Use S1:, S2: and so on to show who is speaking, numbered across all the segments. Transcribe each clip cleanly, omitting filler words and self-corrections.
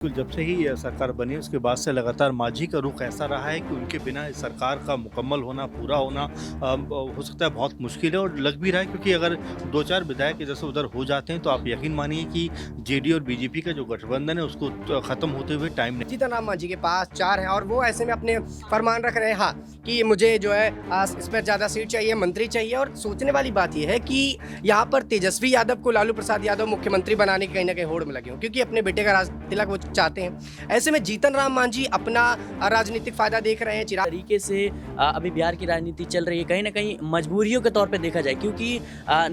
S1: बिल्कुल, जब से ही सरकार बनी है उसके बाद से लगातार मांझी का रुख ऐसा रहा है कि उनके बिना इस सरकार का मुकम्मल होना, पूरा होना हो सकता है बहुत मुश्किल है और लग भी रहा है क्योंकि अगर 2-4 विधायक इधर से उधर हो जाते हैं तो आप यकीन मानिए कि जेडीयू और बीजेपी का जो गठबंधन है उसको ख़त्म होते हुए टाइम नहीं।
S2: जीतन राम मांझी के पास 4 हैं और वो ऐसे में अपने फरमान रख रहे हैं हाँ कि मुझे जो है इस पर ज़्यादा सीट चाहिए, मंत्री चाहिए। और सोचने वाली बात यह है कि यहाँ पर तेजस्वी यादव को लालू प्रसाद यादव मुख्यमंत्री बनाने की कहीं ना कहीं होड़ में लगे हों, क्योंकि अपने बेटे का राज तिलक वो चाहते हैं। ऐसे में जीतन राम मांझी अपना राजनीतिक फायदा देख रहे हैं। चिराग
S3: तरीके से अभी बिहार की राजनीति चल रही है, कहीं ना कहीं मजबूरियों के तौर पे देखा जाए, क्योंकि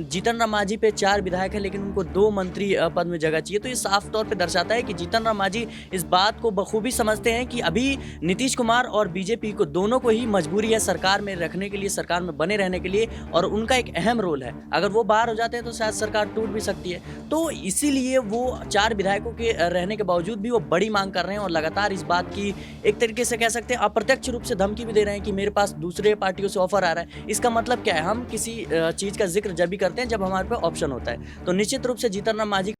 S3: जीतन राम मांझी पे 4 विधायक है लेकिन उनको 2 मंत्री पद में जगह चाहिए। तो ये साफ तौर पे दर्शाता है कि जीतन राम मांझी इस बात को बखूबी समझते हैं कि अभी नीतीश कुमार और बीजेपी को दोनों को ही मजबूरी है सरकार में रखने के लिए, सरकार में बने रहने के लिए, और उनका एक अहम रोल है। अगर वो बाहर हो जाते हैं तो शायद सरकार टूट भी सकती है। तो इसीलिए वो 4 विधायकों के रहने के बावजूद भी वो बड़ी मांग कर रहे हैं और लगातार इस बात की एक तरीके से कह सकते हैं अप्रत्यक्ष रूप से धमकी भी दे रहे हैं कि मेरे पास दूसरे पार्टियों से ऑफर आ रहा है। इसका मतलब क्या है? हम किसी चीज़ का जिक्र जब भी करते हैं जब हमारे पास ऑप्शन होता है। तो निश्चित रूप से जीतन राम मांझी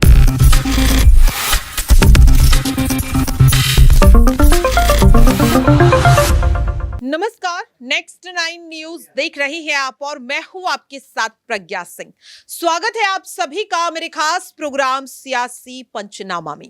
S4: नमस्कार, नेक्स्ट 9 न्यूज देख रही हैं आप और मैं हूं आपके साथ प्रज्ञा सिंह। स्वागत है आप सभी का मेरे खास प्रोग्राम सियासी पंचनामा में।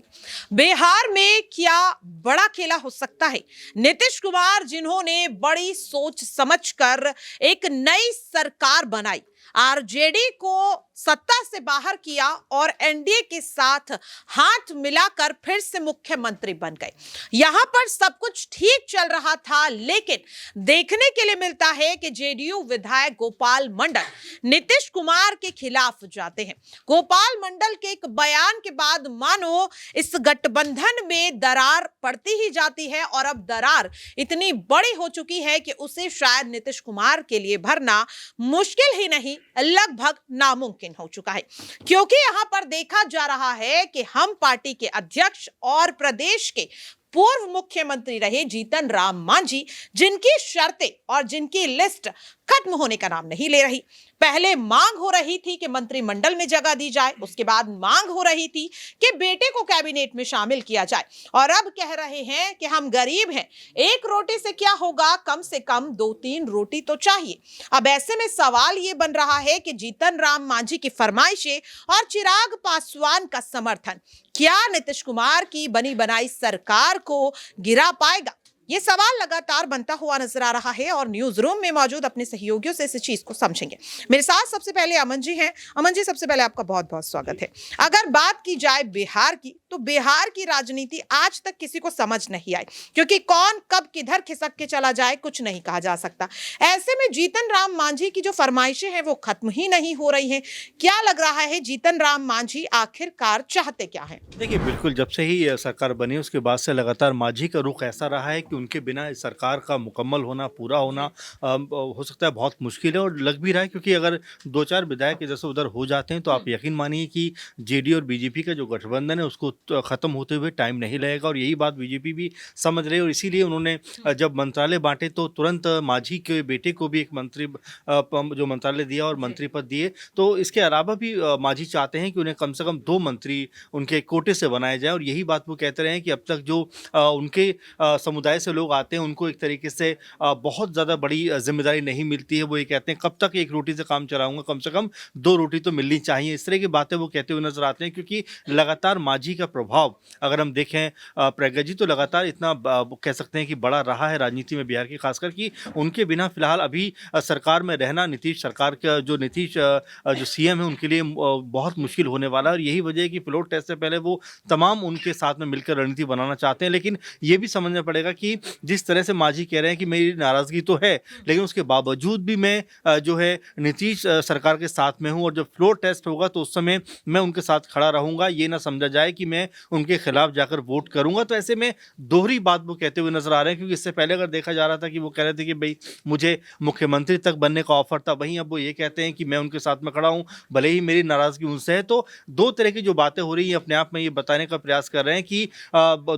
S4: बिहार में क्या बड़ा खेला हो सकता है? नीतीश कुमार जिन्होंने बड़ी सोच समझकर एक नई सरकार बनाई, आरजेडी को सत्ता से बाहर किया और एनडीए के साथ हाथ मिलाकर फिर से मुख्यमंत्री बन गए। यहां पर सब कुछ ठीक चल रहा था, लेकिन देखने के लिए मिलता है कि जेडीयू विधायक गोपाल मंडल नीतीश कुमार के खिलाफ जाते हैं। गोपाल मंडल के एक बयान के बाद मानो इस गठबंधन में दरार पड़ती ही जाती है और अब दरार इतनी बड़ी हो चुकी है कि उसे शायद नीतीश कुमार के लिए भरना मुश्किल ही नहीं, लगभग नामुमकिन हो चुका है। क्योंकि यहां पर देखा जा रहा है कि हम पार्टी के अध्यक्ष और प्रदेश के पूर्व मुख्यमंत्री रहे जीतन राम मांझी, जिनकी शर्तें और जिनकी लिस्ट खत्म होने का नाम नहीं ले रही। पहले मांग हो रही थी कि मंत्रिमंडल में जगह दी जाए, उसके बाद मांग हो रही थी कि बेटे को कैबिनेट में शामिल किया जाए, और अब कह रहे हैं कि हम गरीब हैं, एक रोटी से क्या होगा, कम से कम 2-3 रोटी तो चाहिए। अब ऐसे में सवाल ये बन रहा है कि जीतन राम मांझी की फरमाइशें और चिराग पासवान का समर्थन क्या नीतीश कुमार की बनी बनाई सरकार को गिरा पाएगा? ये सवाल लगातार बनता हुआ नजर आ रहा है और न्यूज रूम में मौजूद अपने सहयोगियों से इस चीज को समझेंगे। मेरे साथ सबसे पहले अमन जी हैं। अमन जी, सबसे पहले आपका बहुत बहुत स्वागत है। अगर बात की जाए बिहार की, तो बिहार की राजनीति आज तक किसी को समझ नहीं आई, क्योंकि कौन कब किधर खिसक के चला जाए कुछ नहीं कहा जा सकता। ऐसे में जीतन राम मांझी की जो फरमाइशें हैं वो खत्म ही नहीं हो रही हैं। क्या लग रहा है जीतन राम मांझी आखिरकार चाहते क्या है?
S1: देखिए, बिल्कुल, जब से ही सरकार बनी उसके बाद से लगातार मांझी का रुख ऐसा रहा है कि उनके बिना इस सरकार का मुकम्मल होना, पूरा होना हो सकता है बहुत मुश्किल है और लग भी रहा है क्योंकि अगर 2-4 विधायक इधर से उधर हो जाते हैं तो आप यकीन मानिए कि जेडीयू और बीजेपी का जो गठबंधन है उसको ख़त्म होते हुए टाइम नहीं लगेगा और यही बात बीजेपी भी समझ रही है और इसीलिए उन्होंने जब मंत्रालय बांटे तो तुरंत मांझी के बेटे को भी एक मंत्री जो मंत्रालय दिया और मंत्री पद दिए। तो इसके अलावा भी मांझी चाहते हैं कि उन्हें कम से कम 2 मंत्री उनके कोटे से बनाए जाए और यही बात वो कहते रहे हैं कि अब तक जो उनके समुदाय से लोग आते हैं उनको एक तरीके से बहुत ज़्यादा बड़ी जिम्मेदारी नहीं मिलती है। वो ये कहते हैं कब तक एक रोटी से काम चलाऊंगा, कम से कम 2 रोटी तो मिलनी चाहिए। इस तरह की बातें वो कहते हुए नजर आते हैं क्योंकि लगातार मांझी का प्रभाव अगर हम देखें प्रज्ञा जी तो लगातार इतना कह सकते हैं कि बड़ा रहा है राजनीति में बिहार की, खासकर कि उनके बिना फिलहाल अभी सरकार में रहना नीतीश सरकार का जो नीतीश जो सीएम है उनके लिए बहुत मुश्किल होने वाला है और यही वजह है कि फ्लोर टेस्ट से पहले वो तमाम उनके साथ में मिलकर रणनीति बनाना चाहते हैं। लेकिन ये भी समझना पड़ेगा कि जिस तरह से मांझी कह रहे हैं कि मेरी नाराज़गी तो है लेकिन उसके बावजूद भी मैं जो है नीतीश सरकार के साथ में हूँ और जब फ्लोर टेस्ट होगा तो उस समय मैं उनके साथ खड़ा रहूँगा, ये ना समझा जाए कि मैं उनके खिलाफ जाकर वोट करूँगा। तो ऐसे में दोहरी बात वो कहते हुए नजर आ रहे हैं क्योंकि इससे पहले अगर देखा जा रहा था कि वो कह रहे थे कि भाई मुझे मुख्यमंत्री तक बनने का ऑफर था, वहीं अब वो ये कहते हैं कि मैं उनके साथ में खड़ा हूँ भले ही मेरी नाराज़गी उनसे है। तो 2 तरह की जो बातें हो रही हैं अपने आप में ये बताने का प्रयास कर रहे हैं कि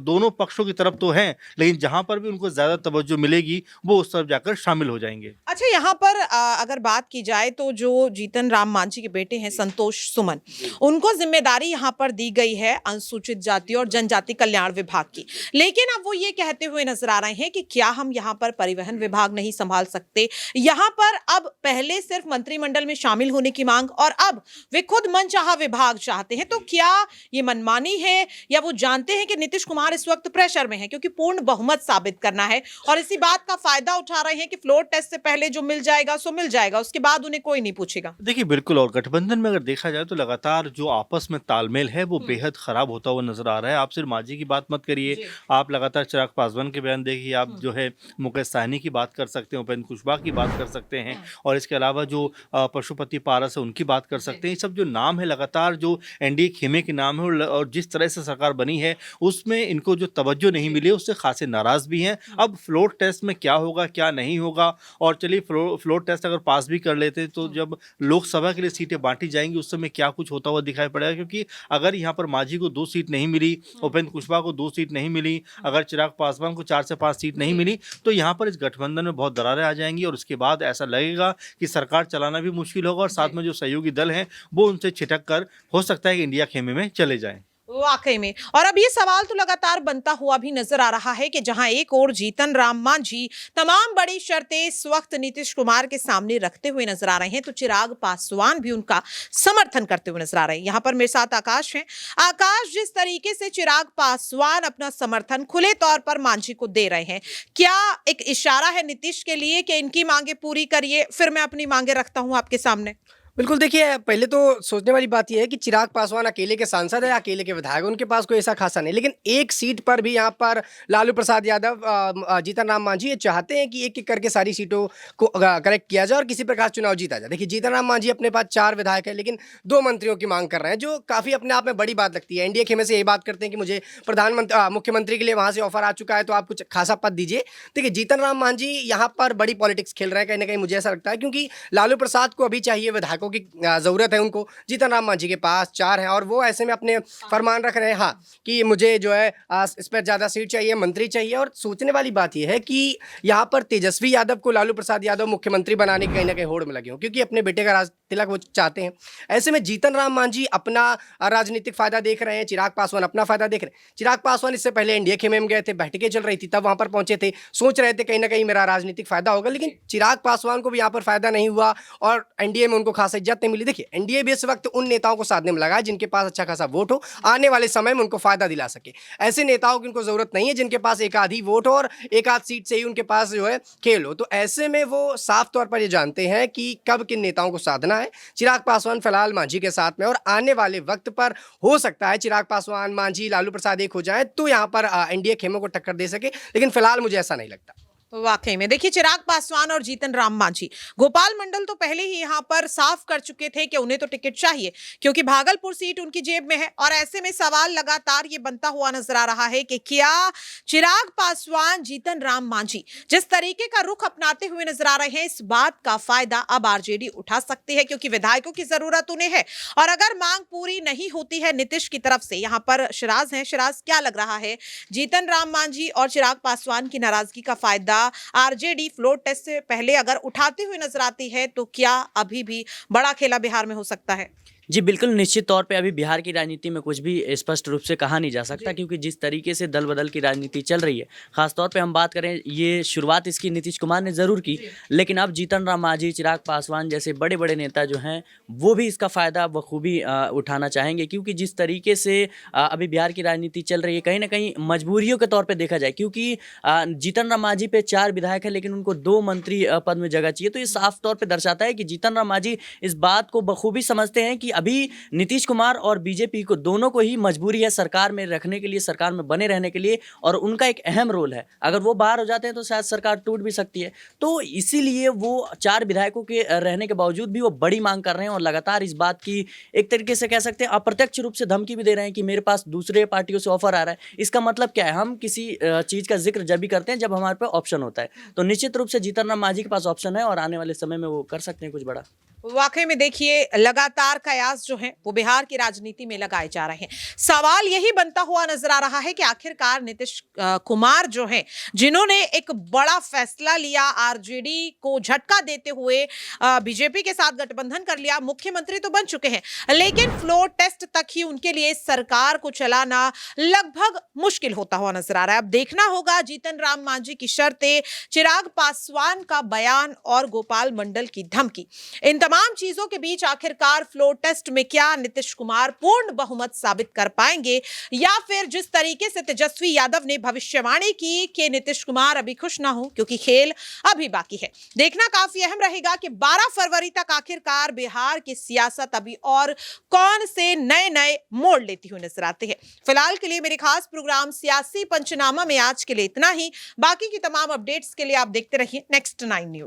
S1: दोनों पक्षों की तरफ तो हैं, लेकिन जहां पर भी उनको ज़्यादा तवज्जो मिलेगी, वो उस तरफ जाकर शामिल हो जाएंगे।
S4: अच्छा, यहाँ पर अगर बात की जाए तो जो जीतन राम मांझी के बेटे हैं संतोष सुमन, उनको जिम्मेदारी यहाँ पर दी गई है अनुसूचित जाति और जनजाति कल्याण विभाग की। लेकिन अब वो ये कहते हुए नजर आ रहे हैं कि क्या हम यहाँ पर परिवहन विभाग नहीं संभाल सकते। यहाँ पर अब पहले सिर्फ मंत्रिमंडल में शामिल होने की मांग और अब वे खुद मनचाहा विभाग चाहते हैं। तो क्या ये मनमानी है या वो जानते हैं कि नीतीश कुमार इस वक्त प्रेशर में है क्योंकि पूर्ण बहुमत साबित करना है और इसी बात का फायदा उठा रहे हैं कि फ्लोर टेस्ट से पहले जो मिल जाएगा सो मिल जाएगा, उसके बाद उन्हें कोई नहीं पूछेगा।
S1: देखिए बिल्कुल, और गठबंधन में अगर देखा जाए तो लगातार जो आपस में तालमेल है वो बेहद खराब होता हुआ नजर आ रहा है। आप सिर्फ मांझी की बात मत करिए, आप लगातार चिराग पासवान के बयान देखिए, आप जो है मुकेश सहनी की बात कर सकते हैं, उपेंद्र कुशवाहा की बात कर सकते हैं, और इसके अलावा जो पशुपति पारस है उनकी बात कर सकते हैं। ये सब जो नाम है लगातार जो एनडीए खेमे के नाम है, और जिस तरह से सरकार बनी है उसमें इनको जो तवज्जो नहीं मिली उससे खासे नाराज भी हैं। अब फ्लोर टेस्ट में क्या होगा क्या नहीं होगा, और चलिए फ्लोर टेस्ट अगर पास भी कर लेते तो जब लोकसभा के लिए सीटें बांटी जाएंगी उस समय क्या कुछ होता हुआ दिखाई पड़ेगा। क्योंकि अगर यहाँ पर मांझी को 2 सीट नहीं मिली, उपेंद्र कुशवाहा को 2 सीट नहीं मिली, अगर चिराग पासवान को 4 से 5 सीट नहीं मिली, तो यहाँ पर इस गठबंधन में बहुत दरारें आ जाएंगी और उसके बाद ऐसा लगेगा कि सरकार चलाना भी मुश्किल होगा और साथ में जो सहयोगी दल हैं वो उनसे छिटक कर हो सकता है कि इंडिया खेमे में चले जाएं।
S4: वाकई में। और अब ये सवाल तो लगातार बनता हुआ भी नजर आ रहा है कि जहां एक और जीतन राम मांझी तमाम बड़ी शर्तें इस वक्त नीतीश कुमार के सामने रखते हुए नजर आ रहे हैं, तो चिराग पासवान भी उनका समर्थन करते हुए नजर आ रहे हैं। यहाँ पर मेरे साथ आकाश हैं। आकाश, जिस तरीके से चिराग पासवान अपना समर्थन खुले तौर पर मांझी को दे रहे हैं, क्या एक इशारा है नीतीश के लिए कि इनकी मांगे पूरी करिए, फिर मैं अपनी मांगे रखता हूं आपके सामने?
S2: बिल्कुल, देखिए पहले तो सोचने वाली बात यह है कि चिराग पासवान अकेले के सांसद है, अकेले के विधायक, उनके पास कोई ऐसा खासा नहीं। लेकिन एक सीट पर भी यहाँ पर लालू प्रसाद यादव, जीतन राम मांझी ये चाहते हैं कि एक एक करके सारी सीटों को करेक्ट किया जाए और किसी प्रकार चुनाव जीता जाए। देखिए जीतन राम मांझी अपने पास 4 विधायक है लेकिन 2 मंत्रियों की मांग कर रहे हैं, जो काफ़ी अपने आप में बड़ी बात लगती है। एनडीए खेमे से यही बात करते हैं कि मुझे मुख्यमंत्री के लिए वहाँ से ऑफर आ चुका है तो आप कुछ खासा पद दीजिए। देखिए जीतन राम मांझी यहाँ पर बड़ी पॉलिटिक्स खेल रहे हैं कहीं ना कहीं, मुझे ऐसा लगता है, क्योंकि लालू प्रसाद को अभी चाहिए विधायकों की जरूरत है उनको। जीतन राम मांझी के पास 4 हैं और वो ऐसे में अपने फरमान रख रहे हैं हाँ कि मुझे जो है इस पर ज़्यादा सीट चाहिए, मंत्री चाहिए। और सोचने वाली बात यह है कि यहाँ पर तेजस्वी यादव को लालू प्रसाद यादव मुख्यमंत्री बनाने की कहीं ना कहीं होड़ में लगे हों, क्योंकि अपने बेटे का राज तिलक वो चाहते हैं। ऐसे में जीतन राम मांझी अपना राजनीतिक फायदा देख रहे हैं, चिराग पासवान अपना फायदा देख रहे हैं। चिराग पासवान इससे पहले एनडीए खेमे में गए थे, बैठकें चल रही थी, तब वहाँ पर पहुंचे थे, सोच रहे थे कहीं ना कहीं मेरा राजनीतिक फायदा होगा। लेकिन चिराग पासवान को भी यहाँ पर फायदा नहीं हुआ और एनडीए में उनको खासा इज्जत नहीं मिली। देखिए एनडीए भी इस वक्त उन नेताओं को साधने में लगा है जिनके पास अच्छा खासा वोट हो, आने वाले समय में उनको फायदा दिला सके। ऐसे नेताओं की उनको जरूरत नहीं है जिनके पास एक आधी वोट हो और एक आध सीट से ही उनके पास जो है खेल हो। तो ऐसे में वो साफ तौर पर ये जानते हैं कि कब किन नेताओं को साधना है। चिराग पासवान फिलहाल मांझी के साथ में, और आने वाले वक्त पर हो सकता है चिराग पासवान, मांझी, लालू प्रसाद एक हो जाए तो यहाँ पर एनडीए खेमे को टक्कर दे सके, लेकिन फिलहाल मुझे ऐसा नहीं लगता।
S4: वाकई में देखिए, चिराग पासवान और जीतन राम मांझी गोपाल मंडल तो पहले ही यहाँ पर साफ कर चुके थे कि उन्हें तो टिकट चाहिए क्योंकि भागलपुर सीट उनकी जेब में है। और ऐसे में सवाल लगातार ये बनता हुआ नजर आ रहा है कि क्या चिराग पासवान, जीतन राम मांझी जिस तरीके का रुख अपनाते हुए नजर आ रहे हैं, इस बात का फायदा अब आरजेडी उठा सकती है क्योंकि विधायकों की जरूरत उन्हें है। और अगर मांग पूरी नहीं होती है नीतीश की तरफ से, यहाँ पर शिराज है, शिराज क्या लग रहा है, जीतन राम मांझी और चिराग पासवान की नाराजगी का फायदा आरजेडी फ्लोर टेस्ट से पहले अगर उठाते हुए नजर आती है तो क्या अभी भी बड़ा खेला बिहार में हो सकता है?
S3: जी बिल्कुल, निश्चित तौर पे अभी बिहार की राजनीति में कुछ भी स्पष्ट रूप से कहा नहीं जा सकता क्योंकि जिस तरीके से दल बदल की राजनीति चल रही है, खासतौर पे हम बात करें, ये शुरुआत इसकी नीतीश कुमार ने ज़रूर की, लेकिन अब जीतन राम मांझी, चिराग पासवान जैसे बड़े बड़े नेता जो हैं वो भी इसका फ़ायदा बखूबी उठाना चाहेंगे क्योंकि जिस तरीके से अभी बिहार की राजनीति चल रही है, कहीं ना कहीं मजबूरियों के तौर पर देखा जाए, क्योंकि जीतन राम मांझी पे 4 विधायक है लेकिन उनको 2 मंत्री पद में जगह चाहिए। तो ये साफ तौर पर दर्शाता है कि जीतन राम मांझी इस बात को बखूबी समझते हैं कि अभी नीतीश कुमार और बीजेपी को दोनों को ही मजबूरी है सरकार में रखने के लिए, सरकार में बने रहने के लिए, और उनका एक अहम रोल है। अगर वो बाहर हो जाते हैं तो शायद सरकार टूट भी सकती है। तो इसीलिए वो 4 विधायकों के रहने के बावजूद भी वो बड़ी मांग कर रहे हैं और लगातार इस बात की एक तरीके से कह सकते हैं अप्रत्यक्ष रूप से धमकी भी दे रहे हैं कि मेरे पास दूसरे पार्टियों से ऑफर आ रहा है। इसका मतलब क्या है, हम किसी चीज़ का जिक्र जब भी करते हैं जब हमारे पास ऑप्शन होता है। तो निश्चित रूप से जीतन राम मांझी के पास ऑप्शन है और आने वाले समय में वो कर सकते हैं कुछ बड़ा।
S4: वाकई में देखिए लगातार कयास जो है वो बिहार की राजनीति में लगाए जा रहे हैं। सवाल यही बनता हुआ नजर आ रहा है कि आखिरकार नीतीश कुमार जो है जिन्होंने एक बड़ा फैसला लिया, आरजेडी को झटका देते हुए बीजेपी के साथ गठबंधन कर लिया, मुख्यमंत्री तो बन चुके हैं, लेकिन फ्लोर टेस्ट तक ही उनके लिए सरकार को चलाना लगभग मुश्किल होता हुआ नजर आ रहा है। अब देखना होगा जीतन राम मांझी की शर्तें, चिराग पासवान का बयान और गोपाल मंडल की धमकी, इन तमाम चीजों के बीच आखिरकार फ्लोर टेस्ट में क्या नीतीश कुमार पूर्ण बहुमत साबित कर पाएंगे, या फिर जिस तरीके से तेजस्वी यादव ने भविष्यवाणी की कि नीतीश कुमार अभी खुश ना हो क्योंकि खेल अभी बाकी है। देखना काफी अहम रहेगा कि 12 फरवरी तक आखिरकार बिहार की सियासत अभी और कौन से नए नए मोड़ लेती हुई नजर आती है। फिलहाल के लिए मेरे खास प्रोग्राम सियासी पंचनामा में आज के लिए इतना ही। बाकी की तमाम अपडेट्स के लिए आप देखते रहिए नेक्स्ट 9 न्यूज।